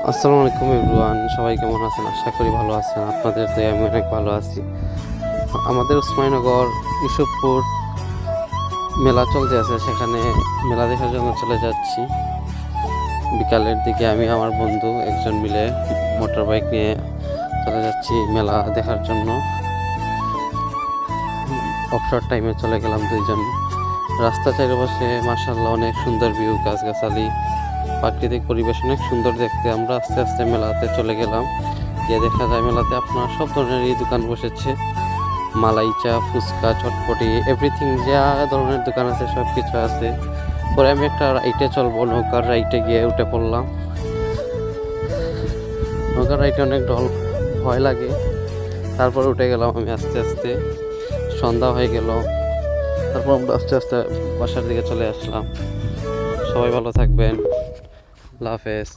আসসালামু আলাইকুম এভরিওয়ান, সবাই কেমন আছেন? আশা করি ভালো আছেন। আপনাদের তো আমি অনেক ভালো আছি। আমাদের উসমানীনগর ইসুফপুর মেলা চলতে আছে, সেখানে মেলা দেখার জন্য চলে যাচ্ছি। বিকালের দিকে আমি আমার বন্ধু একজন মিলে মোটর বাইক নিয়ে চলে যাচ্ছি মেলা দেখার জন্য। অবসর টাইমে চলে গেলাম দুইজন। রাস্তা চারিপাশে মাশাআল্লাহ অনেক সুন্দর ভিউ, গাছগাছালি, প্রাকৃতিক পরিবেশ অনেক সুন্দর দেখতে। আমরা আস্তে আস্তে মেলাতে চলে গেলাম। গিয়ে দেখা যায় মেলাতে আপনার সব ধরনেরই দোকান বসেছে। মালাই চা, ফুচকা, চটপটি, এভরিথিং যা ধরনের দোকান আছে সব কিছু আছে। পরে আমি একটা রাইটে চলবো, নৌকার রাইটে গিয়ে উঠে পড়লাম। নৌকার রাইটে অনেক ভয় লাগে, তারপর উঠে গেলাম আমি আস্তে আস্তে। সন্ধ্যা হয়ে গেল, তারপর আমরা আস্তে আস্তে বাসার দিকে চলে আসলাম। সবাই ভালো থাকবেন, আল্লাহ হাফেজ।